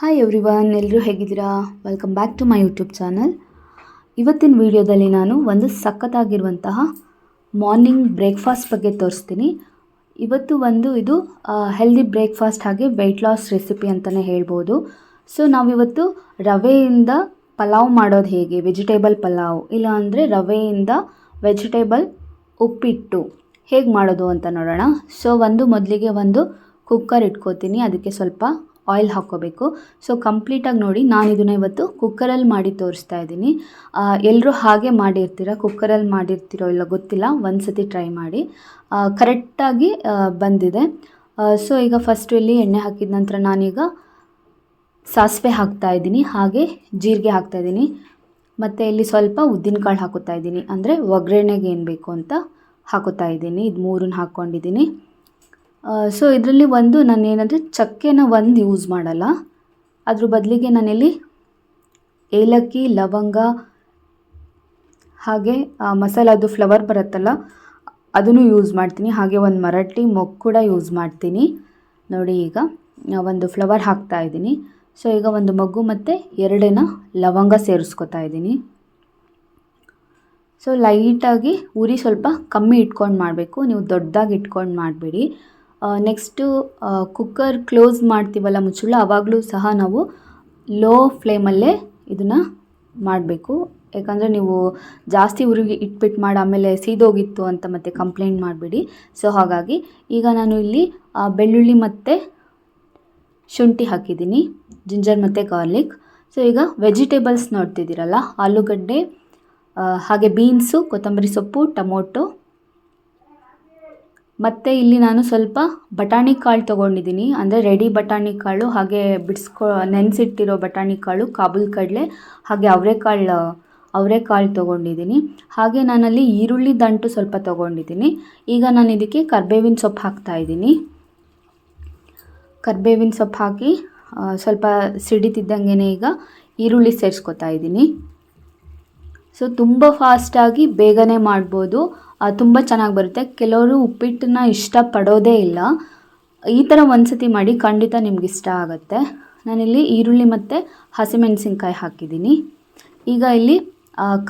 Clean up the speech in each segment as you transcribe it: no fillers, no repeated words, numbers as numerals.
Hi everyone, ಎಲ್ಲರೂ ಹೇಗಿದ್ದೀರಾ? Welcome back to my YouTube channel. ಇವತ್ತಿನ ವಿಡಿಯೋದಲ್ಲಿ ನಾನು ಒಂದು ಸಖತ್ತಾಗಿರುವಂತಹ ಮಾರ್ನಿಂಗ್ ಬ್ರೇಕ್ಫಾಸ್ಟ್ ಬಗ್ಗೆ ತೋರಿಸ್ತೀನಿ. ಇವತ್ತು ಇದು ಹೆಲ್ದಿ ಬ್ರೇಕ್ಫಾಸ್ಟ್ ಹಾಗೆ ವೆಯ್ಟ್ ಲಾಸ್ ರೆಸಿಪಿ ಅಂತಲೇ ಹೇಳ್ಬೋದು. ಸೊ ನಾವಿವತ್ತು ರವೆಯಿಂದ ಪಲಾವ್ ಮಾಡೋದು ಹೇಗೆ, ವೆಜಿಟೇಬಲ್ ಪಲಾವ್, ಇಲ್ಲ ಅಂದರೆ ರವೆಯಿಂದ ವೆಜಿಟೇಬಲ್ ಉಪ್ಪಿಟ್ಟು ಹೇಗೆ ಮಾಡೋದು ಅಂತ ನೋಡೋಣ. ಸೊ ಮೊದಲಿಗೆ ಒಂದು ಕುಕ್ಕರ್ ಇಟ್ಕೋತೀನಿ, ಅದಕ್ಕೆ ಸ್ವಲ್ಪ ಆಯಿಲ್ ಹಾಕ್ಕೋಬೇಕು. ಸೊ ಕಂಪ್ಲೀಟಾಗಿ ನೋಡಿ, ನಾನು ಇದನ್ನು ಇವತ್ತು ಕುಕ್ಕರಲ್ಲಿ ಮಾಡಿ ತೋರಿಸ್ತಾ ಇದ್ದೀನಿ. ಎಲ್ಲರೂ ಹಾಗೆ ಮಾಡಿರ್ತೀರ, ಕುಕ್ಕರಲ್ಲಿ ಮಾಡಿರ್ತೀರೋ ಇಲ್ಲ ಗೊತ್ತಿಲ್ಲ, ಒಂದು ಸತಿ ಟ್ರೈ ಮಾಡಿ. ಕರೆಕ್ಟಾಗಿ ಬಂದಿದೆ. ಸೊ ಈಗ ಫಸ್ಟು ಇಲ್ಲಿ ಎಣ್ಣೆ ಹಾಕಿದ ನಂತರ ನಾನೀಗ ಸಾಸಿವೆ ಹಾಕ್ತಾಯಿದ್ದೀನಿ, ಹಾಗೆ ಜೀರಿಗೆ ಹಾಕ್ತಾಯಿದ್ದೀನಿ, ಮತ್ತು ಇಲ್ಲಿ ಸ್ವಲ್ಪ ಉದ್ದಿನಕಾಳು ಹಾಕೋತಾ ಇದ್ದೀನಿ, ಅಂದರೆ ಒಗ್ಗರಣೆಗೆ ಏನು ಬೇಕು ಅಂತ ಹಾಕೋತಾ ಇದ್ದೀನಿ. ಇದು ಮೂರನ್ನು ಹಾಕ್ಕೊಂಡಿದ್ದೀನಿ. ಸೊ ಇದರಲ್ಲಿ ನಾನೇನಂದರೆ ಚಕ್ಕೆನ ಯೂಸ್ ಮಾಡಲ್ಲ, ಅದ್ರ ಬದಲಿಗೆ ನಾನಿಲ್ಲಿ ಏಲಕ್ಕಿ, ಲವಂಗ, ಹಾಗೆ ಮಸಾಲದು ಫ್ಲವರ್ ಬರುತ್ತಲ್ಲ ಅದನ್ನು ಯೂಸ್ ಮಾಡ್ತೀನಿ, ಹಾಗೆ ಒಂದು ಮರಾಠಿ ಮೊಗ್ಗು ಕೂಡ ಯೂಸ್ ಮಾಡ್ತೀನಿ. ನೋಡಿ ಈಗ ಒಂದು ಫ್ಲವರ್ ಹಾಕ್ತಾ ಇದ್ದೀನಿ. ಸೊ ಈಗ ಒಂದು ಮೊಗ್ಗು ಮತ್ತು 2 ಲವಂಗ ಸೇರಿಸ್ಕೊತಾ ಇದ್ದೀನಿ. ಸೊ ಲೈಟಾಗಿ ಉರಿ ಸ್ವಲ್ಪ ಕಮ್ಮಿ ಇಟ್ಕೊಂಡು ಮಾಡಬೇಕು, ನೀವು ದೊಡ್ಡದಾಗಿ ಇಟ್ಕೊಂಡು ಮಾಡಬೇಡಿ. ನೆಕ್ಸ್ಟು ಕುಕ್ಕರ್ ಕ್ಲೋಸ್ ಮಾಡ್ತೀವಲ್ಲ ಮುಚ್ಚಳ, ಆವಾಗಲೂ ಸಹ ನಾವು ಲೋ ಫ್ಲೇಮಲ್ಲೇ ಇದನ್ನು ಮಾಡಬೇಕು. ಯಾಕಂದರೆ ನೀವು ಜಾಸ್ತಿ ಉರಿಗೆ ಇಟ್ಬಿಟ್ಟು ಮಾಡಿ ಆಮೇಲೆ ಸೀದೋಗಿತ್ತು ಅಂತ ಮತ್ತೆ ಕಂಪ್ಲೇಂಟ್ ಮಾಡಬೇಡಿ. ಸೊ ಹಾಗಾಗಿ ಈಗ ನಾನು ಇಲ್ಲಿ ಬೆಳ್ಳುಳ್ಳಿ ಮತ್ತು ಶುಂಠಿ ಹಾಕಿದ್ದೀನಿ, ಜಿಂಜರ್ ಮತ್ತು ಗಾರ್ಲಿಕ್. ಸೊ ಈಗ ವೆಜಿಟೇಬಲ್ಸ್ ನೋಡ್ತಿದ್ದೀರಲ್ಲ, ಆಲೂಗಡ್ಡೆ, ಹಾಗೆ ಬೀನ್ಸು, ಕೊತ್ತಂಬರಿ ಸೊಪ್ಪು, ಟೊಮೊಟೊ, ಮತ್ತು ಇಲ್ಲಿ ನಾನು ಸ್ವಲ್ಪ ಬಟಾಣಿ ಕಾಳು ತೊಗೊಂಡಿದ್ದೀನಿ, ಅಂದರೆ ರೆಡಿ ಬಟಾಣಿ ಕಾಳು, ಹಾಗೆ ನೆನೆಸಿಟ್ಟಿರೋ ಬಟಾಣಿ ಕಾಳು, ಕಾಬೂಲ್ ಕಡಲೆ, ಹಾಗೆ ಅವರೆಕಾಳು ತೊಗೊಂಡಿದ್ದೀನಿ. ಹಾಗೆ ನಾನಲ್ಲಿ ಈರುಳ್ಳಿ ದಂಟು ಸ್ವಲ್ಪ ತೊಗೊಂಡಿದ್ದೀನಿ. ಈಗ ನಾನು ಇದಕ್ಕೆ ಕರಿಬೇವಿನ ಸೊಪ್ಪು ಹಾಕ್ತಾಯಿದ್ದೀನಿ. ಕರಿಬೇವಿನ ಸೊಪ್ಪು ಹಾಕಿ ಸ್ವಲ್ಪ ಸಿಡಿತಿದ್ದಂಗೆ ಈಗ ಈರುಳ್ಳಿ ಸೇರಿಸ್ಕೊತಾ ಇದ್ದೀನಿ. ಸೊ ತುಂಬ ಫಾಸ್ಟಾಗಿ ಬೇಗನೆ ಮಾಡ್ಬೋದು, ತುಂಬ ಚೆನ್ನಾಗಿ ಬರುತ್ತೆ. ಕೆಲವರು ಉಪ್ಪಿಟ್ಟನ್ನ ಇಷ್ಟಪಡೋದೇ ಇಲ್ಲ, ಈ ಥರ ಒಂದು ಸತಿ ಮಾಡಿ, ಖಂಡಿತ ನಿಮ್ಗೆ ಇಷ್ಟ ಆಗುತ್ತೆ. ನಾನಿಲ್ಲಿ ಈರುಳ್ಳಿ ಮತ್ತು ಹಸಿಮೆಣಸಿನ್ಕಾಯಿ ಹಾಕಿದ್ದೀನಿ. ಈಗ ಇಲ್ಲಿ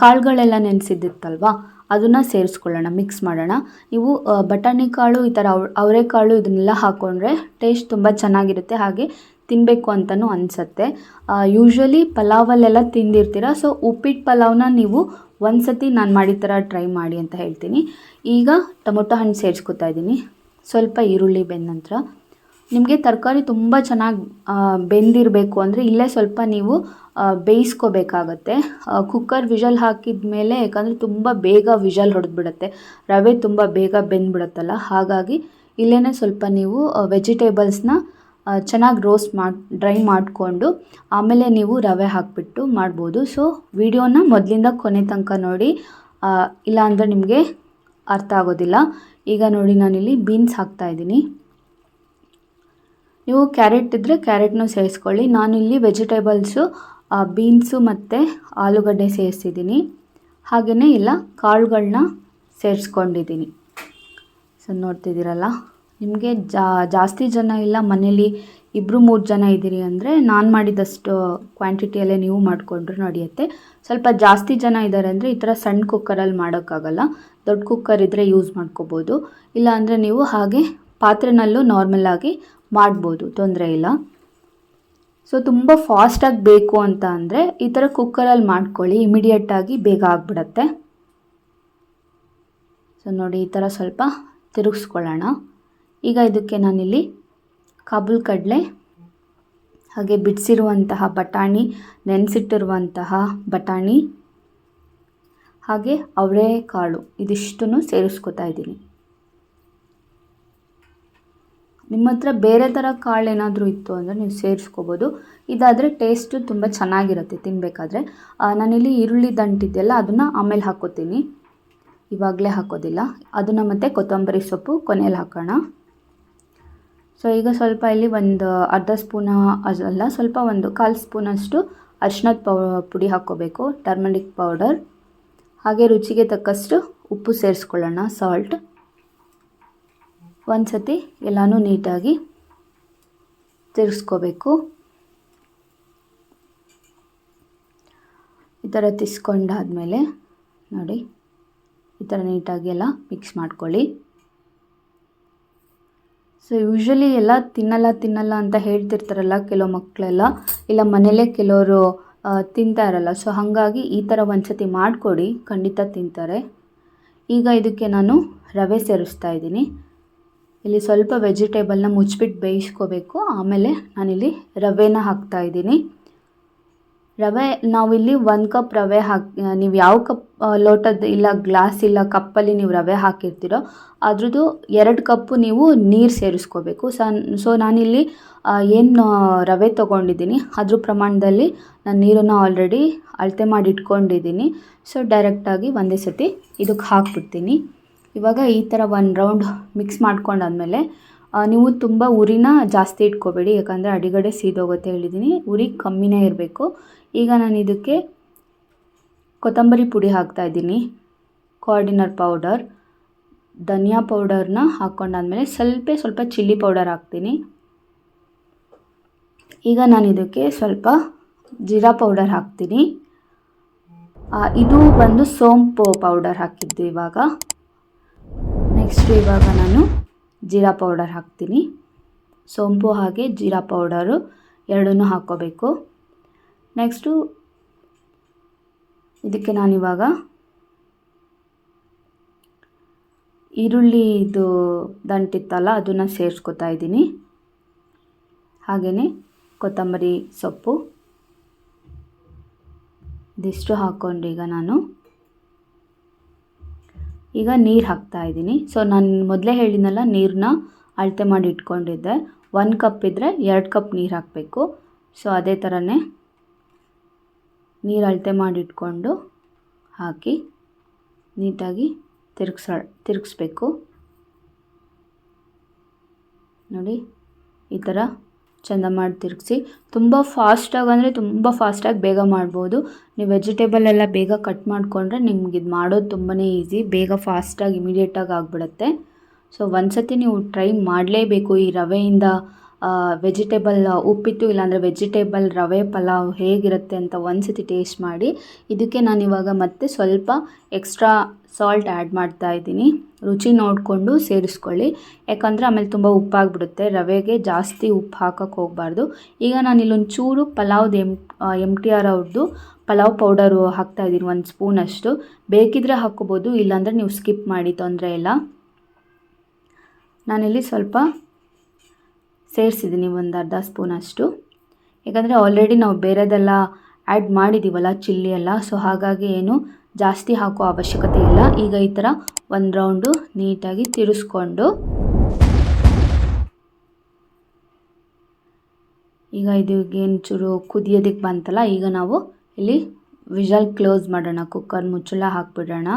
ಕಾಳುಗಳೆಲ್ಲ ನೆನೆಸಿದ್ದಿತ್ತಲ್ವ, ಅದನ್ನು ಸೇರಿಸ್ಕೊಳ್ಳೋಣ, ಮಿಕ್ಸ್ ಮಾಡೋಣ. ನೀವು ಬಟಾಣಿ ಕಾಳು, ಈ ಥರ ಅವರೆಕಾಳು ಇದನ್ನೆಲ್ಲ ಹಾಕ್ಕೊಂಡ್ರೆ ಟೇಸ್ಟ್ ತುಂಬ ಚೆನ್ನಾಗಿರುತ್ತೆ, ಹಾಗೆ ತಿನ್ನಬೇಕು ಅಂತಲೂ ಅನಿಸುತ್ತೆ. ಯೂಶ್ವಲಿ ಪಲಾವಲ್ಲೆಲ್ಲ ತಿಂದಿರ್ತೀರ. ಸೊ ಉಪ್ಪಿಟ್ಟು ಪಲಾವ್ನ ನೀವು ಒಂದು ಸತಿ ನಾನು ಮಾಡಿದ ಥರ ಟ್ರೈ ಮಾಡಿ ಅಂತ ಹೇಳ್ತೀನಿ. ಈಗ ಟೊಮೊಟೊ ಹಣ್ಣು ಸೇರಿಸ್ಕೊತಾ ಇದ್ದೀನಿ. ಸ್ವಲ್ಪ ಈರುಳ್ಳಿ ಬೆಂದ ನಂತರ ನಿಮಗೆ ತರಕಾರಿ ತುಂಬ ಚೆನ್ನಾಗಿ ಬೆಂದಿರಬೇಕು ಅಂದರೆ ಇಲ್ಲೇ ಸ್ವಲ್ಪ ನೀವು ಬೇಯಿಸ್ಕೋಬೇಕಾಗತ್ತೆ. ಕುಕ್ಕರ್ ವಿಷಲ್ ಹಾಕಿದ ಮೇಲೆ, ಯಾಕಂದರೆ ತುಂಬ ಬೇಗ ವಿಷಲ್ ಹೊಡೆದ್ಬಿಡುತ್ತೆ, ರವೆ ತುಂಬ ಬೇಗ ಬೆಂದ್ಬಿಡುತ್ತಲ್ಲ, ಹಾಗಾಗಿ ಇಲ್ಲೇ ಸ್ವಲ್ಪ ನೀವು ವೆಜಿಟೇಬಲ್ಸ್ನ ಚೆನ್ನಾಗಿ ಡ್ರೈ ಮಾಡಿಕೊಂಡು ಆಮೇಲೆ ನೀವು ರವೆ ಹಾಕಿಬಿಟ್ಟು ಮಾಡ್ಬೋದು. ಸೊ ವಿಡಿಯೋನ ಮೊದಲಿಂದ ಕೊನೆ ತನಕ ನೋಡಿ, ಇಲ್ಲಾಂದರೆ ನಿಮಗೆ ಅರ್ಥ ಆಗೋದಿಲ್ಲ. ಈಗ ನೋಡಿ ನಾನಿಲ್ಲಿ ಬೀನ್ಸ್ ಹಾಕ್ತಾಯಿದ್ದೀನಿ. ನೀವು ಕ್ಯಾರೆಟ್ ಇದ್ದರೆ ಕ್ಯಾರೆಟ್ನೂ ಸೇರಿಸ್ಕೊಳ್ಳಿ. ನಾನಿಲ್ಲಿ ವೆಜಿಟೇಬಲ್ಸು ಬೀನ್ಸು ಮತ್ತು ಆಲೂಗಡ್ಡೆ ಸೇರಿಸಿದ್ದೀನಿ, ಹಾಗೆಯೇ ಎಲ್ಲ ಕಾಳುಗಳನ್ನ ಸೇರಿಸ್ಕೊಂಡಿದ್ದೀನಿ. ಸೊ ನೋಡ್ತಿದ್ದೀರಲ್ಲ, ನಿಮಗೆ ಜಾಸ್ತಿ ಜನ ಇಲ್ಲ, ಮನೇಲಿ 2-3 ಜನ ಇದ್ದೀರಿ ಅಂದರೆ ನಾನು ಮಾಡಿದಷ್ಟು ಕ್ವಾಂಟಿಟಿಯಲ್ಲೇ ನೀವು ಮಾಡಿಕೊಂಡ್ರೆ ನಡೆಯುತ್ತೆ. ಸ್ವಲ್ಪ ಜಾಸ್ತಿ ಜನ ಇದ್ದಾರೆ ಅಂದರೆ ಈ ಥರ ಸಣ್ಣ ಕುಕ್ಕರಲ್ಲಿ ಮಾಡೋಕ್ಕಾಗಲ್ಲ, ದೊಡ್ಡ ಕುಕ್ಕರ್ ಇದ್ದರೆ ಯೂಸ್ ಮಾಡ್ಕೋಬೋದು, ಇಲ್ಲ ಅಂದರೆ ನೀವು ಹಾಗೆ ಪಾತ್ರೆನಲ್ಲೂ ನಾರ್ಮಲಾಗಿ ಮಾಡ್ಬೋದು, ತೊಂದರೆ ಇಲ್ಲ. ಸೊ ತುಂಬ ಫಾಸ್ಟಾಗಿ ಬೇಕು ಅಂತ ಅಂದರೆ ಈ ಥರ ಕುಕ್ಕರಲ್ಲಿ ಮಾಡ್ಕೊಳ್ಳಿ, ಇಮಿಡಿಯೇಟಾಗಿ ಬೇಗ ಆಗಿಬಿಡತ್ತೆ. ಸೊ ನೋಡಿ, ಈ ಥರ ಸ್ವಲ್ಪ ತಿರುಗಿಸ್ಕೊಳ್ಳೋಣ. ಈಗ ಇದಕ್ಕೆ ನಾನಿಲ್ಲಿ ಕಾಬೂಲ್ ಕಡಲೆ, ಹಾಗೆ ಬಿಡಿಸಿರುವಂತಹ ಬಟಾಣಿ, ನೆನೆಸಿಟ್ಟಿರುವಂತಹ ಬಟಾಣಿ, ಹಾಗೆ ಅವರೆಕಾಳು, ಇದಿಷ್ಟನ್ನು ಸೇರಿಸ್ಕೊತಾ ಇದ್ದೀನಿ. ನಿಮ್ಮ ಹತ್ರ ಬೇರೆ ಥರ ಕಾಳು ಏನಾದರೂ ಇತ್ತು ಅಂದರೆ ನೀವು ಸೇರಿಸ್ಕೋಬೋದು, ಇದಾದರೆ ಟೇಸ್ಟು ತುಂಬ ಚೆನ್ನಾಗಿರುತ್ತೆ ತಿನ್ನಬೇಕಾದ್ರೆ. ನಾನಿಲ್ಲಿ ಈರುಳ್ಳಿ ದಂಟಿದೆಯಲ್ಲ ಅದನ್ನು ಆಮೇಲೆ ಹಾಕ್ಕೋತೀನಿ, ಇವಾಗಲೇ ಹಾಕೋದಿಲ್ಲ. ಅದನ್ನು ಮತ್ತು ಕೊತ್ತಂಬರಿ ಸೊಪ್ಪು ಕೊನೆಯಲ್ಲಿ ಹಾಕೋಣ. ಸೊ ಈಗ ಸ್ವಲ್ಪ ಇಲ್ಲಿ ಒಂದು ಅರ್ಧ ಸ್ಪೂನ ಅಲ್ಲ, ಸ್ವಲ್ಪ ಒಂದು 1/4 ಸ್ಪೂನಷ್ಟು ಅರಿಶಿಣದ ಪುಡಿ ಹಾಕ್ಕೋಬೇಕು, ಟರ್ಮರಿಕ್ ಪೌಡರ್, ಹಾಗೆ ರುಚಿಗೆ ತಕ್ಕಷ್ಟು ಉಪ್ಪು ಸೇರಿಸ್ಕೊಳ್ಳೋಣ, ಸಾಲ್ಟ್. ಒಂದು ಸತಿ ಎಲ್ಲನೂ ನೀಟಾಗಿ ತಿರ್ಗಿಸ್ಕೋಬೇಕು. ಈ ಥರ ತಿಸ್ಕೊಂಡಾದಮೇಲೆ ನೋಡಿ ಈ ಥರ ನೀಟಾಗಿ ಎಲ್ಲ ಮಿಕ್ಸ್ ಮಾಡ್ಕೊಳ್ಳಿ. ಸೊ ಯೂಶ್ವಲಿ ಎಲ್ಲ ತಿನ್ನಲ್ಲ ಅಂತ ಹೇಳ್ತಿರ್ತಾರಲ್ಲ ಕೆಲವು ಮಕ್ಕಳೆಲ್ಲ, ಇಲ್ಲ ಮನೇಲೇ ಕೆಲವರು ತಿಂತಾ ಇರಲ್ಲ. ಸೊ ಹಾಗಾಗಿ ಈ ಥರ ಒಂದ್ಸತಿ ಮಾಡಿಕೊಡಿ, ಖಂಡಿತ ತಿಂತಾರೆ. ಈಗ ಇದಕ್ಕೆ ನಾನು ರವೆ ಸೇರಿಸ್ತಾ ಇದ್ದೀನಿ. ಇಲ್ಲಿ ಸ್ವಲ್ಪ ವೆಜಿಟೇಬಲ್ನ ಮುಚ್ಚಿಬಿಟ್ಟು ಬೇಯಿಸ್ಕೋಬೇಕು. ಆಮೇಲೆ ನಾನಿಲ್ಲಿ ರವೆನ ಹಾಕ್ತಾ ಇದ್ದೀನಿ. ರವೆ ನಾವಿಲ್ಲಿ 1 ಕಪ್ ರವೆ ನೀವು ಯಾವ ಕಪ್ ಲೋಟದ ಇಲ್ಲ ಗ್ಲಾಸ್ ಇಲ್ಲ ಕಪ್ಪಲ್ಲಿ ನೀವು ರವೆ ಹಾಕಿರ್ತೀರೋ ಅದ್ರದ್ದು 2 ಕಪ್ಪು ನೀವು ನೀರು ಸೇರಿಸ್ಕೋಬೇಕು. ಸೊ ನಾನಿಲ್ಲಿ ಏನು ರವೆ ತೊಗೊಂಡಿದ್ದೀನಿ ಅದ್ರ ಪ್ರಮಾಣದಲ್ಲಿ ನಾನು ನೀರನ್ನು ಆಲ್ರೆಡಿ ಅಳತೆ ಮಾಡಿ ಇಟ್ಕೊಂಡಿದ್ದೀನಿ. ಸೊ ಡೈರೆಕ್ಟಾಗಿ ಒಂದೇ ಸತಿ ಇದಕ್ಕೆ ಹಾಕ್ಬಿಡ್ತೀನಿ. ಇವಾಗ ಈ ಥರ 1 ರೌಂಡ್ ಮಿಕ್ಸ್ ಮಾಡ್ಕೊಂಡಾದ್ಮೇಲೆ ನೀವು ತುಂಬ ಉರಿನ ಜಾಸ್ತಿ ಇಟ್ಕೋಬೇಡಿ, ಯಾಕಂದರೆ ಅಡಿಗಡೆ ಸೀದೋಗುತ್ತೆ ಹೇಳಿದ್ದೀನಿ. ಉರಿ ಕಮ್ಮಿನೇ ಇರಬೇಕು. ಈಗ ನಾನು ಇದಕ್ಕೆ ಕೊತ್ತಂಬರಿ ಪುಡಿ ಹಾಕ್ತಾಯಿದ್ದೀನಿ, ಕೋಆರ್ಡಿನರ್ ಪೌಡರ್, ಧನಿಯಾ ಪೌಡರ್ನ ಹಾಕ್ಕೊಂಡಾದ್ಮೇಲೆ ಸ್ವಲ್ಪ ಚಿಲ್ಲಿ ಪೌಡರ್ ಹಾಕ್ತೀನಿ. ಈಗ ನಾನು ಇದಕ್ಕೆ ಸ್ವಲ್ಪ ಜೀರಾ ಪೌಡರ್ ಹಾಕ್ತೀನಿ. ಇದು ಬಂದು ಸೋಂಪು ಪೌಡರ್ ಹಾಕಿದ್ದು. ಇವಾಗ ನಾನು ಜೀರಾ ಪೌಡರ್ ಹಾಕ್ತೀನಿ. ಸೋಂಪು ಹಾಗೆ ಜೀರಾ ಪೌಡರು ಎರಡನ್ನೂ ಹಾಕ್ಕೋಬೇಕು. ನೆಕ್ಸ್ಟು ಇದಕ್ಕೆ ನಾನಿವಾಗ ಈರುಳ್ಳಿ ಇದು ದಂಟಿತ್ತಲ್ಲ ಅದನ್ನು ಸೇರಿಸ್ಕೊತಾ ಇದ್ದೀನಿ. ಹಾಗೆಯೇ ಕೊತ್ತಂಬರಿ ಸೊಪ್ಪು ಇದಿಷ್ಟು ಹಾಕ್ಕೊಂಡು ಈಗ ನೀರು ಹಾಕ್ತಾ ಇದ್ದೀನಿ. ಸೊ ನಾನು ಮೊದಲೇ ಹೇಳಿದ್ನಲ್ಲ, ನೀರನ್ನ ಅಳತೆ ಮಾಡಿ ಇಟ್ಕೊಂಡಿದ್ದೆ. 1 ಕಪ್ ಇದ್ದರೆ 2 ಕಪ್ ನೀರು ಹಾಕಬೇಕು. ಸೊ ಅದೇ ಥರನೇ ನೀರು ಅಳತೆ ಮಾಡಿ ಇಟ್ಕೊಂಡು ಹಾಕಿ ನೀಟಾಗಿ ತಿರುಗಿಸ್ಬೇಕು. ನೋಡಿ ಈ ಥರ ಚೆಂದ ಮಾಡಿ ತಿರುಗಿಸಿ. ತುಂಬ ಫಾಸ್ಟಾಗಿ ಬೇಗ ಮಾಡ್ಬೋದು. ನೀವು ವೆಜಿಟೇಬಲ್ ಎಲ್ಲ ಬೇಗ ಕಟ್ ಮಾಡಿಕೊಂಡ್ರೆ ನಿಮ್ಗೆ ಇದು ಮಾಡೋದು ತುಂಬಾ ಈಸಿ, ಬೇಗ ಫಾಸ್ಟಾಗಿ ಇಮಿಡಿಯೇಟಾಗಿ ಆಗಿಬಿಡುತ್ತೆ. ಸೊ ಒಂದ್ಸತಿ ನೀವು ಟ್ರೈ ಮಾಡಲೇಬೇಕು. ಈ ರವೆಯಿಂದ ವೆಜಿಟೇಬಲ್ ಉಪ್ಪಿಟ್ಟು ಇಲ್ಲಾಂದರೆ ವೆಜಿಟೇಬಲ್ ರವೆ ಪಲಾವ್ ಹೇಗಿರುತ್ತೆ ಅಂತ ಒಂದ್ಸತಿ ಟೇಸ್ಟ್ ಮಾಡಿ. ಇದಕ್ಕೆ ನಾನಿವಾಗ ಮತ್ತೆ ಸ್ವಲ್ಪ ಎಕ್ಸ್ಟ್ರಾ ಸಾಲ್ಟ್ ಆ್ಯಡ್ ಮಾಡ್ತಾ ಇದ್ದೀನಿ. ರುಚಿ ನೋಡಿಕೊಂಡು ಸೇರಿಸ್ಕೊಳ್ಳಿ, ಯಾಕಂದರೆ ಆಮೇಲೆ ತುಂಬ ಉಪ್ಪಾಗಿಬಿಡುತ್ತೆ. ರವೆಗೆ ಜಾಸ್ತಿ ಉಪ್ಪು ಹಾಕೋಕ್ಕೆ ಹೋಗಬಾರ್ದು. ಈಗ ನಾನು ಇಲ್ಲೊಂದು ಚೂರು ಪಲಾವ್ದು MTR ಅವ್ರದ್ದು ಪಲಾವ್ ಪೌಡರು ಹಾಕ್ತಾಯಿದ್ದೀನಿ, 1 ಸ್ಪೂನಷ್ಟು. ಬೇಕಿದ್ದರೆ ಹಾಕ್ಕೋಬೋದು, ಇಲ್ಲಾಂದರೆ ನೀವು ಸ್ಕಿಪ್ ಮಾಡಿ, ತೊಂದರೆ ಇಲ್ಲ. ನಾನಿಲ್ಲಿ ಸ್ವಲ್ಪ ಸೇರಿಸಿದ್ದೀನಿ, 1 ಅರ್ಧ ಸ್ಪೂನಷ್ಟು. ಯಾಕಂದರೆ ಆಲ್ರೆಡಿ ನಾವು ಬೇರೆದೆಲ್ಲ ಆ್ಯಡ್ ಮಾಡಿದ್ದೀವಲ್ಲ, ಚಿಲ್ಲಿ ಎಲ್ಲ. ಸೊ ಹಾಗಾಗಿ ಏನು ಜಾಸ್ತಿ ಹಾಕೋ ಅವಶ್ಯಕತೆ ಇಲ್ಲ. ಈಗ ಈ ಥರ 1 ರೌಂಡು ನೀಟಾಗಿ ತಿರುಗಿಸ್ಕೊಂಡು ಈಗ ಇದಕ್ಕೇನು ಚೂರು ಕುದಿಯೋದಕ್ಕೆ ಬಂತಲ್ಲ, ಈಗ ನಾವು ಇಲ್ಲಿ ವಿಷಲ್ ಕ್ಲೋಸ್ ಮಾಡೋಣ, ಕುಕ್ಕರ್ ಮುಚ್ಚಳ ಹಾಕ್ಬಿಡೋಣ.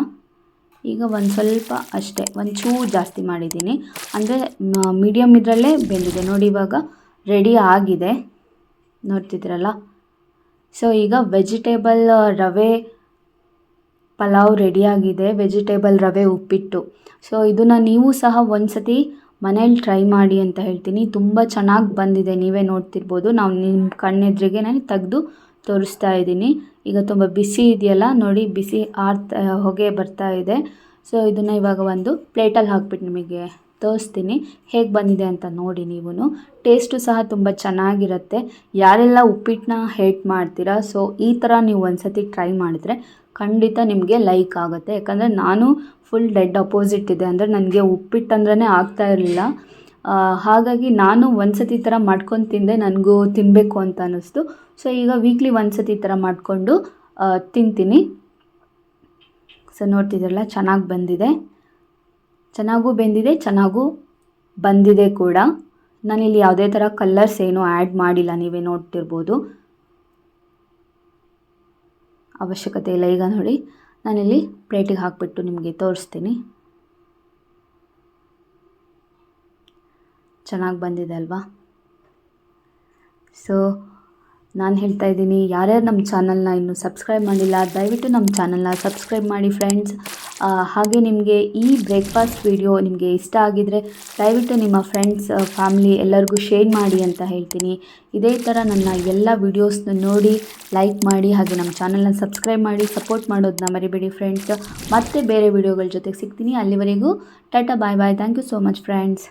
ಈಗ ಒಂದು ಸ್ವಲ್ಪ ಅಷ್ಟೇ, ಒಂಚೂರು ಜಾಸ್ತಿ ಮಾಡಿದ್ದೀನಿ, ಅಂದರೆ ಮೀಡಿಯಮ್ ಇದರಲ್ಲೇ ಬೆಂದಿದೆ. ನೋಡಿ ಇವಾಗ ರೆಡಿ ಆಗಿದೆ, ನೋಡ್ತಿದ್ದೀರಲ್ಲ. ಸೊ ಈಗ ವೆಜಿಟೇಬಲ್ ರವೆ ಪಲಾವ್ ರೆಡಿಯಾಗಿದೆ, ವೆಜಿಟೇಬಲ್ ರವೆ ಉಪ್ಪಿಟ್ಟು. ಸೊ ಇದನ್ನು ನೀವು ಸಹ ಒಂದ್ಸತಿ ಮನೇಲಿ ಟ್ರೈ ಮಾಡಿ ಅಂತ ಹೇಳ್ತೀನಿ. ತುಂಬ ಚೆನ್ನಾಗಿ ಬಂದಿದೆ, ನೀವೇ ನೋಡ್ತಿರ್ಬೋದು. ನಾವು ನಿಮ್ಮ ಕಣ್ಣೆದ್ರಿಗೆ ನಾನು ತೆಗೆದು ತೋರಿಸ್ತಾ ಇದ್ದೀನಿ. ಈಗ ತುಂಬ ಬಿಸಿ ಇದೆಯಲ್ಲ ನೋಡಿ, ಬಿಸಿ ಹೊಗೆ ಬರ್ತಾ ಇದೆ. ಸೊ ಇದನ್ನು ಇವಾಗ ಒಂದು ಪ್ಲೇಟಲ್ಲಿ ಹಾಕ್ಬಿಟ್ಟು ನಿಮಗೆ ತೋರಿಸ್ತೀನಿ ಹೇಗೆ ಬಂದಿದೆ ಅಂತ ನೋಡಿ. ನೀವು ಟೇಸ್ಟು ಸಹ ತುಂಬ ಚೆನ್ನಾಗಿರುತ್ತೆ. ಯಾರೆಲ್ಲ ಉಪ್ಪಿಟ್ಟನ್ನ ಹೇಟ್ ಮಾಡ್ತೀರಾ, ಸೊ ಈ ಥರ ನೀವು ಒಂದ್ಸತಿ ಟ್ರೈ ಮಾಡಿದ್ರೆ ಖಂಡಿತ ನಿಮಗೆ ಲೈಕ್ ಆಗುತ್ತೆ. ಯಾಕಂದರೆ ನಾನು ಫುಲ್ ಡೆಡ್ ಅಪೋಸಿಟ್ ಇದೆ, ಅಂದರೆ ನನಗೆ ಉಪ್ಪಿಟ್ಟು ಅಂದ್ರೇ ಆಗ್ತಾ ಇರಲಿಲ್ಲ. ಹಾಗಾಗಿ ನಾನು ಒಂದ್ಸತಿ ಈ ಥರ ಮಾಡ್ಕೊಂಡು ತಿಂದೆ, ನನಗೂ ತಿನ್ನಬೇಕು ಅಂತ ಅನ್ನಿಸ್ತು. ಸೊ ಈಗ ವೀಕ್ಲಿ ಒಂದ್ಸತಿ ಈ ಥರ ಮಾಡಿಕೊಂಡು ತಿಂತೀನಿ. ಸೊ ನೋಡ್ತಿದ್ರಲ್ಲ, ಚೆನ್ನಾಗಿ ಬಂದಿದೆ, ಚೆನ್ನಾಗೂ ಬೆಂದಿದೆ, ಚೆನ್ನಾಗೂ ಬಂದಿದೆ ಕೂಡ. ನಾನಿಲ್ಲಿ ಯಾವುದೇ ಥರ ಕಲರ್ಸ್ ಏನೂ ಆ್ಯಡ್ ಮಾಡಿಲ್ಲ, ನೀವೇ ನೋಡ್ತಿರ್ಬೋದು, ಅವಶ್ಯಕತೆ ಇಲ್ಲ. ಈಗ ನೋಡಿ ನಾನಿಲ್ಲಿ ಪ್ಲೇಟಿಗೆ ಹಾಕಿಬಿಟ್ಟು ನಿಮಗೆ ತೋರಿಸ್ತೀನಿ. ಚೆನ್ನಾಗಿ ಬಂದಿದೆ ಅಲ್ವಾ? ಸೊ ನಾನು ಹೇಳ್ತಾ ಇದ್ದೀನಿ, ಯಾರ್ಯಾರು ನಮ್ಮ ಚಾನಲ್ನ ಇನ್ನೂ ಸಬ್ಸ್ಕ್ರೈಬ್ ಮಾಡಿಲ್ಲ ದಯವಿಟ್ಟು ನಮ್ಮ ಚಾನಲ್ನ ಸಬ್ಸ್ಕ್ರೈಬ್ ಮಾಡಿ ಫ್ರೆಂಡ್ಸ್. ಹಾಗೆ ನಿಮಗೆ ಈ ಬ್ರೇಕ್ಫಾಸ್ಟ್ ವಿಡಿಯೋ ನಿಮಗೆ ಇಷ್ಟ ಆಗಿದರೆ ದಯವಿಟ್ಟು ನಿಮ್ಮ ಫ್ರೆಂಡ್ಸ್ ಫ್ಯಾಮಿಲಿ ಎಲ್ಲರಿಗೂ ಶೇರ್ ಮಾಡಿ ಅಂತ ಹೇಳ್ತೀನಿ. ಇದೇ ಥರ ನನ್ನ ಎಲ್ಲ ವೀಡಿಯೋಸ್ನ ನೋಡಿ ಲೈಕ್ ಮಾಡಿ ಹಾಗೆ ನಮ್ಮ ಚಾನಲ್ನ ಸಬ್ಸ್ಕ್ರೈಬ್ ಮಾಡಿ ಸಪೋರ್ಟ್ ಮಾಡೋದನ್ನ ಮರಿಬೇಡಿ ಫ್ರೆಂಡ್ಸ್. ಮತ್ತೆ ಬೇರೆ ವಿಡಿಯೋಗಳ ಜೊತೆಗೆ ಸಿಗ್ತೀನಿ. ಅಲ್ಲಿವರೆಗೂ tata bye bye. Thank you so much friends.